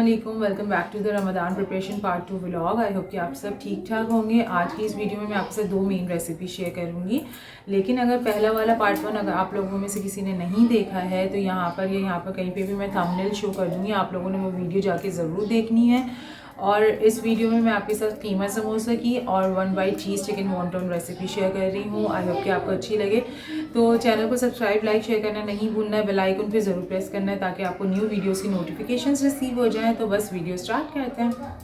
अस्सलामुअलैकुम, welcome back to the Ramzan preparation part 2 vlog. I hope कि आप सब ठीक ठाक होंगे। आज की इस वीडियो में मैं आपसे दो मेन रेसिपी शेयर करूंगी, लेकिन अगर पहला वाला पार्ट 1 अगर आप लोगों में से किसी ने नहीं देखा है तो यहाँ पर कहीं पे भी मैं थंबनेल शो कर दूँगी, आप लोगों ने वो वीडियो जाके ज़रूर देखनी है। और इस वीडियो में मैं आपके साथ कीमा समोसा की और 1 बाइट चीज़ चिकन वॉन्टन रेसिपी शेयर कर रही हूँ। आई होप कि आपको अच्छी लगे। तो चैनल को सब्सक्राइब, लाइक, शेयर करना नहीं भूलना है। बेल आइकन पे ज़रूर प्रेस करना है ताकि आपको न्यू वीडियोस की नोटिफिकेशंस रिसीव हो जाएं। तो बस वीडियो स्टार्ट करते हैं।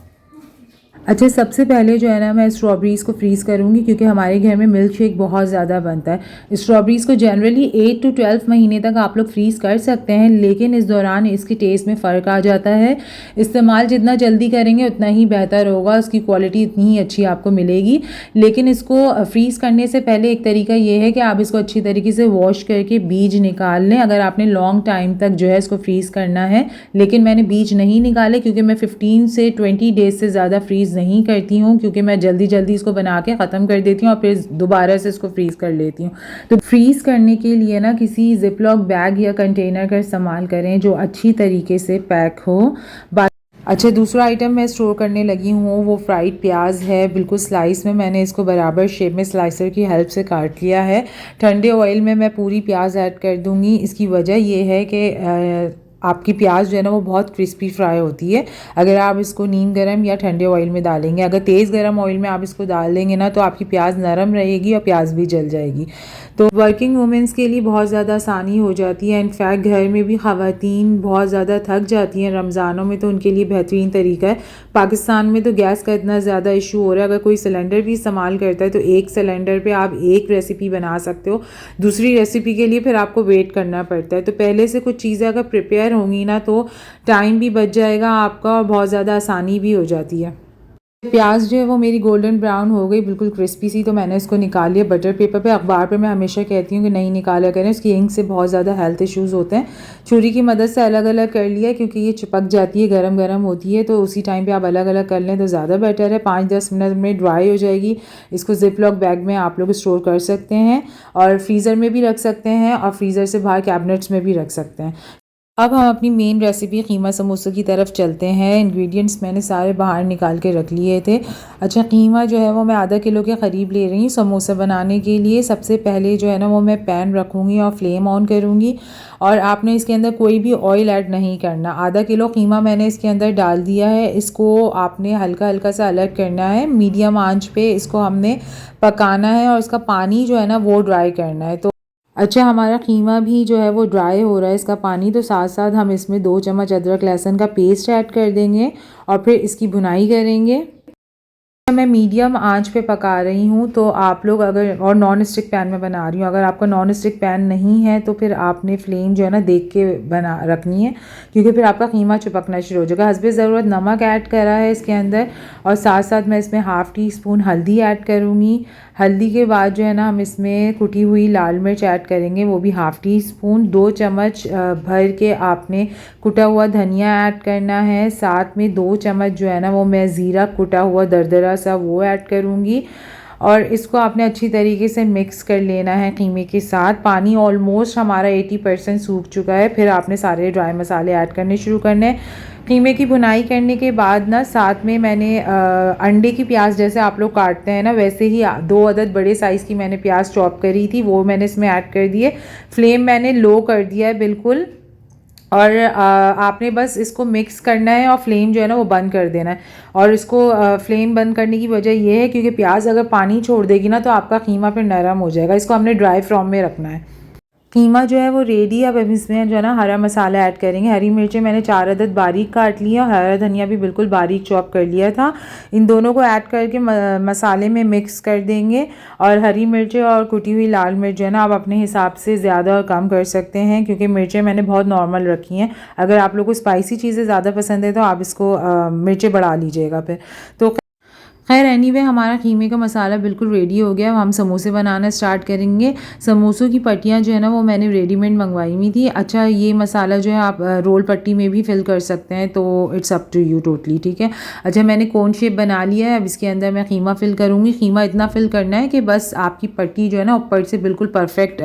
अच्छा, सबसे पहले जो है ना मैं स्ट्रॉबेरीज़ को फ्रीज़ करूँगी क्योंकि हमारे घर में मिल्क शेक बहुत ज़्यादा बनता है। स्ट्रॉबेरीज़ को जनरली 8 to 12 महीने तक आप लोग फ्रीज़ कर सकते हैं, लेकिन इस दौरान इसके टेस्ट में फ़र्क आ जाता है। इस्तेमाल जितना जल्दी करेंगे उतना ही बेहतर होगा, उसकी क्वालिटी इतनी ही अच्छी आपको मिलेगी। लेकिन इसको फ्रीज़ करने से पहले एक तरीका ये है कि आप इसको अच्छी तरीके से वॉश करके बीज निकाल लें, अगर आपने लॉन्ग टाइम तक जो है इसको फ्रीज़ करना है। लेकिन मैंने बीज नहीं निकाले क्योंकि मैं 15 से 20 डेज़ से ज़्यादा फ्रीज़ नहीं करती हूँ, क्योंकि मैं जल्दी जल्दी इसको बना के ख़त्म कर देती हूँ और फिर दोबारा से इसको फ्रीज़ कर लेती हूँ। तो फ्रीज़ करने के लिए ना किसी जिपलॉक बैग या कंटेनर का इस्तेमाल करें जो अच्छी तरीके से पैक हो। अच्छा, दूसरा आइटम मैं स्टोर करने लगी हूँ वो फ्राइड प्याज है, बिल्कुल स्लाइस में मैंने इसको बराबर शेप में स्लाइसर की हेल्प से काट लिया है। ठंडे ऑयल में मैं पूरी प्याज ऐड कर दूँगी। इसकी वजह ये है कि आपकी प्याज जो है ना वो बहुत क्रिस्पी फ्राई होती है अगर आप इसको नीम गर्म या ठंडे ऑयल में डालेंगे। अगर तेज़ गर्म ऑयल में आप इसको डाल देंगे ना तो आपकी प्याज नरम रहेगी और प्याज भी जल जाएगी। तो वर्किंग वुमेंस के लिए बहुत ज़्यादा आसानी हो जाती है। इनफैक्ट घर में भी ख़वातीन बहुत ज़्यादा थक जाती हैं रमज़ानों में, तो उनके लिए बेहतरीन तरीका है। पाकिस्तान में तो गैस का इतना ज़्यादा इशू हो रहा है, अगर कोई सिलेंडर भी इस्तेमाल करता है तो एक सिलेंडर पे आप एक रेसिपी बना सकते हो, दूसरी रेसिपी के लिए फिर आपको वेट करना पड़ता है। तो पहले से कुछ चीज़ें अगर प्रिपेयर होंगी ना तो टाइम भी बच जाएगा आपका और बहुत ज़्यादा आसानी भी हो जाती है। प्याज जो है वो मेरी गोल्डन ब्राउन हो गई, बिल्कुल क्रिस्पी सी, तो मैंने इसको निकाल लिया बटर पेपर पे। अखबार पे मैं हमेशा कहती हूँ कि नहीं निकाला करें, उसकी इंक से बहुत ज़्यादा हेल्थ इश्यूज़ होते हैं। छुरी की मदद से अलग अलग कर लिया क्योंकि ये चिपक जाती है, गरम गरम होती है, तो उसी टाइम पे आप अलग अलग कर लें तो ज़्यादा बेटर है। 5-10 मिनट में ड्राई हो जाएगी। इसको जिपलॉक बैग में आप लोग स्टोर कर सकते हैं और फ्रीज़र में भी रख सकते हैं और फ्रीज़र से बाहर कैबिनेट्स में भी रख सकते हैं। अब हम अपनी मेन रेसिपी कीमा समोसे की तरफ चलते हैं। इंग्रेडिएंट्स मैंने सारे बाहर निकाल के रख लिए थे। अच्छा, कीमा जो है वो मैं आधा किलो के करीब ले रही हूँ समोसा बनाने के लिए। सबसे पहले जो है ना वो मैं पैन रखूँगी और फ्लेम ऑन करूँगी और आपने इसके अंदर कोई भी ऑयल ऐड नहीं करना। आधा किलो कीमा मैंने इसके अंदर डाल दिया है। इसको आपने हल्का हल्का सा अलग करना है, मीडियम आंच पे इसको हमने पकाना है और इसका पानी जो है ना वो ड्राई करना है। तो अच्छा, हमारा कीमा भी जो है वो ड्राई हो रहा है इसका पानी, तो साथ साथ हम इसमें 2 चम्मच अदरक लहसुन का पेस्ट ऐड कर देंगे और फिर इसकी भुनाई करेंगे। मैं मीडियम आंच पे पका रही हूँ, तो आप लोग अगर, और नॉन स्टिक पैन में बना रही हूँ, अगर आपका नॉन स्टिक पैन नहीं है तो फिर आपने फ्लेम जो है ना देख के बना रखनी है क्योंकि फिर आपका कीमा चिपकना शुरू हो जाएगा। हस्बे ज़रूरत नमक ऐड करा है इसके अंदर और साथ साथ मैं इसमें ½ टी स्पून हल्दी ऐड करूँगी। हल्दी के बाद जो है ना हम इसमें कुटी हुई लाल मिर्च ऐड करेंगे, वो भी ½ टी स्पून। 2 चम्मच भर के आपने कुटा हुआ धनिया ऐड करना है। साथ में 2 चम्मच जो है ना वो मैं ज़ीरा कुटा हुआ दरदरा सा वो ऐड करूँगी और इसको आपने अच्छी तरीके से मिक्स कर लेना है कीमे के साथ। पानी ऑलमोस्ट हमारा 80% सूख चुका है। फिर आपने सारे ड्राई मसाले ऐड करने शुरू करने हैं। कीमे की भुनाई करने के बाद ना साथ में मैंने अंडे की प्याज जैसे आप लोग काटते हैं ना वैसे ही 2 अदद बड़े साइज़ की मैंने प्याज चॉप करी थी, वो मैंने इसमें ऐड कर दिए। फ्लेम मैंने लो कर दिया है बिल्कुल और आपने बस इसको मिक्स करना है और फ्लेम जो है ना वो बंद कर देना है। और इसको फ्लेम बंद करने की वजह ये है क्योंकि प्याज अगर पानी छोड़ देगी ना तो आपका कीमा फिर नरम हो जाएगा। इसको हमने ड्राई फ्राम में रखना है। कीमा जो है वो रेडी है। अब इसमें जो है ना हरा मसाला ऐड करेंगे। हरी मिर्चें मैंने 4 अदद बारीक काट लिया और हरा धनिया भी बिल्कुल बारीक चॉप कर लिया था। इन दोनों को ऐड करके मसाले में मिक्स कर देंगे और हरी मिर्चें और कुटी हुई लाल मिर्च जो है ना आप अपने हिसाब से ज़्यादा और कम कर सकते हैं क्योंकि मिर्चें मैंने बहुत नॉर्मल रखी हैं। अगर आप लोग को स्पाइसी चीज़ें ज़्यादा पसंद है तो आप इसको मिर्चें बढ़ा लीजिएगा फिर। तो खैर एनीवे हमारा कीमे का मसाला बिल्कुल रेडी हो गया। हम समोसे बनाना स्टार्ट करेंगे। समोसों की पट्टियाँ जो है ना वो मैंने रेडीमेड मंगवाई हुई थी। अच्छा ये मसाला जो है आप रोल पट्टी में भी फिल कर सकते हैं, तो it's up to you totally, ठीक है। अच्छा मैंने कोन शेप बना लिया है। अब इसके अंदर मैं कीमा फिल करूँगी। कीमा इतना फिल करना है कि बस आपकी पट्टी जो है ना ऊपर से बिल्कुल परफेक्ट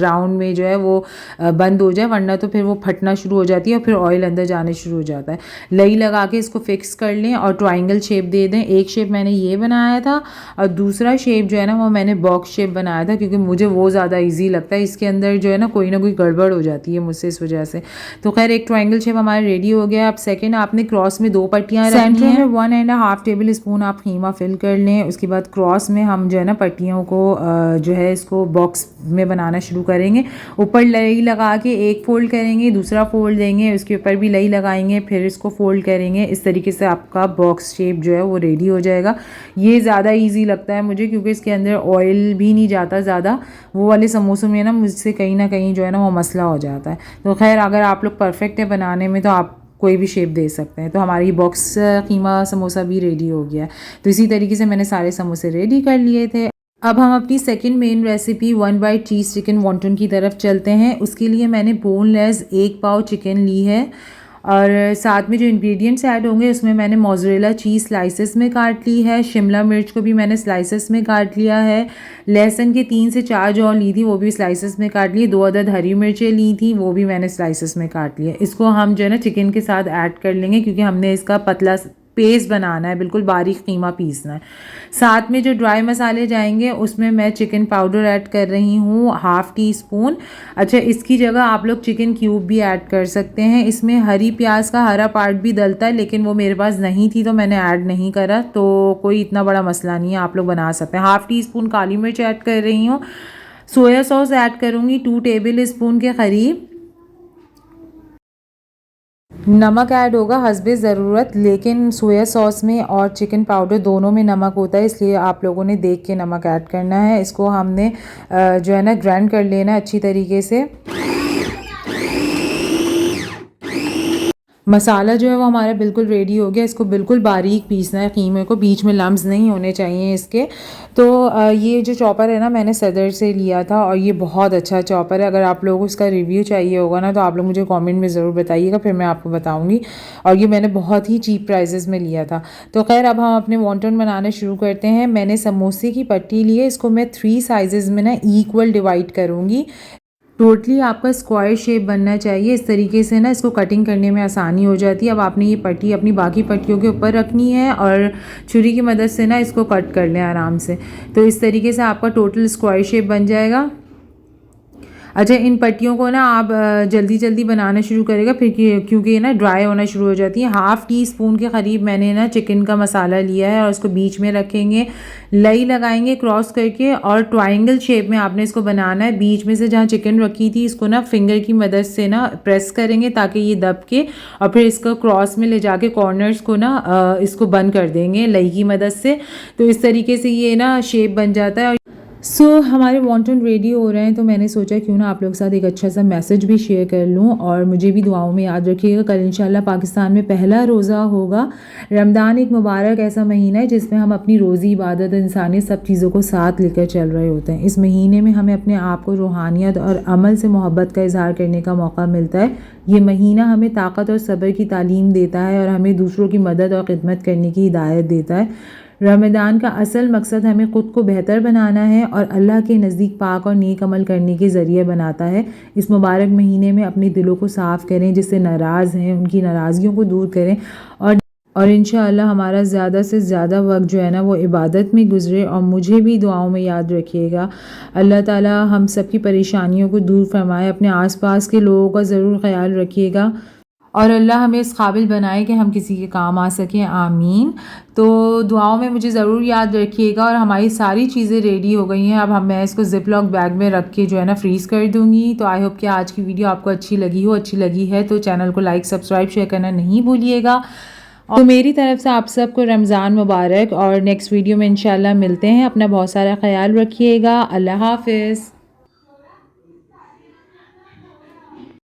राउंड में जो है वो बंद हो जाए, वरना तो फिर वो फटना शुरू हो जाती है और फिर ऑयल अंदर जाने शुरू हो जाता है। लई लगा के इसको फिक्स कर लें और ट्राइंगल शेप दे दें। एक शेप मैंने ये बनाया था और दूसरा शेप जो है ना वो मैंने बॉक्स शेप बनाया था, क्योंकि मुझे वो ज़्यादा इजी लगता है। इसके अंदर जो है ना कोई गड़बड़ हो जाती है मुझसे इस वजह से। तो खैर एक ट्राइंगल शेप हमारा रेडी हो गया। अब सेकंड आपने क्रॉस में 2 पट्टियाँ रखनी हैं। 1.5 टेबल स्पून आप कीमा फिल कर लें। उसके बाद क्रॉस में हम जो है ना पट्टियों को जो है इसको बॉक्स में बनाना शुरू करेंगे। ऊपर लई लगा के एक फोल्ड करेंगे, दूसरा फोल्ड देंगे, उसके ऊपर भी लई लगाएंगे, फिर इसको फोल्ड करेंगे। इस तरीके से आपका बॉक्स शेप जो है वो रेडी हो जाएगा। ये ज़्यादा इजी लगता है मुझे, क्योंकि इसके अंदर ऑयल भी नहीं जाता ज़्यादा। वो वाले समोसों में ना मुझसे कहीं ना कहीं जो है ना वो मसला हो जाता है। तो खैर अगर आप लोग परफेक्ट है बनाने में तो आप कोई भी शेप दे सकते हैं। तो हमारी बॉक्स कीमा समोसा भी रेडी हो गया। तो इसी तरीके से मैंने सारे समोसे रेडी कर लिए थे। अब हम अपनी सेकंड मेन रेसिपी 1 बाइट चीज़ चिकन वॉन्टन की तरफ चलते हैं। उसके लिए मैंने बोनलेस 1 पाव चिकन ली है और साथ में जो इंग्रेडिएंट्स ऐड होंगे उसमें मैंने मोज़रेला चीज़ स्लाइसेस में काट ली है। शिमला मिर्च को भी मैंने स्लाइसेस में काट लिया है। लहसुन के 3 से 4 जौ ली थी, वो भी स्लाइसेस में काट लिए। 2 अदद हरी मिर्चें ली थी, वो भी मैंने स्लाइसेस में काट लिए। इसको हम जो है ना चिकन के साथ ऐड कर लेंगे, क्योंकि हमने इसका पतला पेस्ट बनाना है, बिल्कुल बारीक कीमा पीसना है। साथ में जो ड्राई मसाले जाएंगे उसमें मैं चिकन पाउडर ऐड कर रही हूँ 1/2 टीस्पून। अच्छा इसकी जगह आप लोग चिकन क्यूब भी ऐड कर सकते हैं। इसमें हरी प्याज का हरा पार्ट भी डलता है, लेकिन वो मेरे पास नहीं थी तो मैंने ऐड नहीं करा। तो कोई इतना बड़ा मसला नहीं है, आप लोग बना सकते हैं। 1/2 टीस्पून काली मिर्च ऐड कर रही हूँ। सोया सॉस ऐड करूँगी 2 टेबल स्पून के करीब। नमक ऐड होगा हस्बे ज़रूरत, लेकिन सोया सॉस में और चिकन पाउडर दोनों में नमक होता है, इसलिए आप लोगों ने देख के नमक ऐड करना है। इसको हमने जो है ना ग्राइंड कर लेना है अच्छी तरीके से। मसाला जो है वो हमारा बिल्कुल रेडी हो गया। इसको बिल्कुल बारीक पीसना है कीमे को, बीच में लम्स नहीं होने चाहिए इसके। तो ये जो चॉपर है ना मैंने सदर से लिया था और ये बहुत अच्छा चॉपर है। अगर आप लोगों को इसका रिव्यू चाहिए होगा ना तो आप लोग मुझे कमेंट में ज़रूर बताइएगा, फिर मैं आपको बताऊंगी। और ये मैंने बहुत ही चीप प्राइसेस में लिया था। तो खैर अब हम अपने वॉन्टन बनाना शुरू करते हैं। मैंने समोसे की पट्टी ली है, इसको मैं 3 साइज़ में ना इक्वल डिवाइड करूँगी। टोटली आपका स्क्वायर शेप बनना चाहिए। इस तरीके से ना इसको कटिंग करने में आसानी हो जाती है। अब आपने ये पट्टी अपनी बाकी पट्टियों के ऊपर रखनी है और छुरी की मदद से ना इसको कट कर लें आराम से। तो इस तरीके से आपका टोटल स्क्वायर शेप बन जाएगा। अच्छा इन पट्टियों को ना आप जल्दी जल्दी बनाना शुरू करेगा, फिर क्योंकि ये ना ड्राई होना शुरू हो जाती है। 1/2 टीस्पून के करीब मैंने ना चिकन का मसाला लिया है और उसको बीच में रखेंगे, लई लगाएंगे क्रॉस करके और ट्रायंगल शेप में आपने इसको बनाना है। बीच में से जहाँ चिकन रखी थी इसको ना फिंगर की मदद से ना प्रेस करेंगे ताकि ये दब के, और फिर इसको क्रॉस में ले जाके कॉर्नर्स को ना इसको बंद कर देंगे लई की मदद से। तो इस तरीके से ये ना शेप बन जाता है। हमारे वॉन्टन रेडी हो रहे हैं, तो मैंने सोचा क्यों ना आप लोगों के साथ एक अच्छा सा मैसेज भी शेयर कर लूँ और मुझे भी दुआओं में याद रखिएगा। कल इंशाल्लाह पाकिस्तान में पहला रोज़ा होगा। रमज़ान एक मुबारक ऐसा महीना है जिसमें हम अपनी रोज़ी, इबादत, इंसानियत सब चीज़ों को साथ लेकर चल रहे होते हैं। इस महीने में हमें अपने आप को रूहानियत और अमल से मोहब्बत का इजहार करने का मौका मिलता है। ये महीना हमें ताकत और सब्र की तालीम देता है और हमें दूसरों की मदद और ख़िदमत करने की हिदायत देता है। रमज़ान का असल मकसद हमें ख़ुद को बेहतर बनाना है और अल्लाह के नज़दीक पाक और नेक अमल करने के ज़रिए बनाता है। इस मुबारक महीने में अपने दिलों को साफ़ करें, जिससे नाराज़ हैं उनकी नाराज़गियों को दूर करें और इंशाअल्लाह हमारा ज़्यादा से ज़्यादा वक्त जो है ना वो इबादत में गुज़रे। और मुझे भी दुआओं में याद रखिएगा। अल्लाह ताला हम सब की परेशानियों को दूर फरमाए। अपने आसपास के लोगों का ज़रूर ख्याल रखिएगा और अल्लाह हमें इस काबिल बनाए कि हम किसी के काम आ सकें। आमीन। तो दुआओं में मुझे ज़रूर याद रखिएगा। और हमारी सारी चीज़ें रेडी हो गई हैं। अब मैं इसको जिप लॉक बैग में रख के जो है ना फ्रीज़ कर दूँगी। तो आई होप कि आज की वीडियो आपको अच्छी लगी हो। अच्छी लगी है तो चैनल को लाइक, सब्सक्राइब, शेयर करना नहीं भूलिएगा। तो मेरी तरफ से आप सबको रमज़ान मुबारक और नेक्स्ट वीडियो में इंशाल्लाह मिलते हैं। अपना बहुत सारा ख्याल रखिएगा। अल्लाह हाफ़िज़।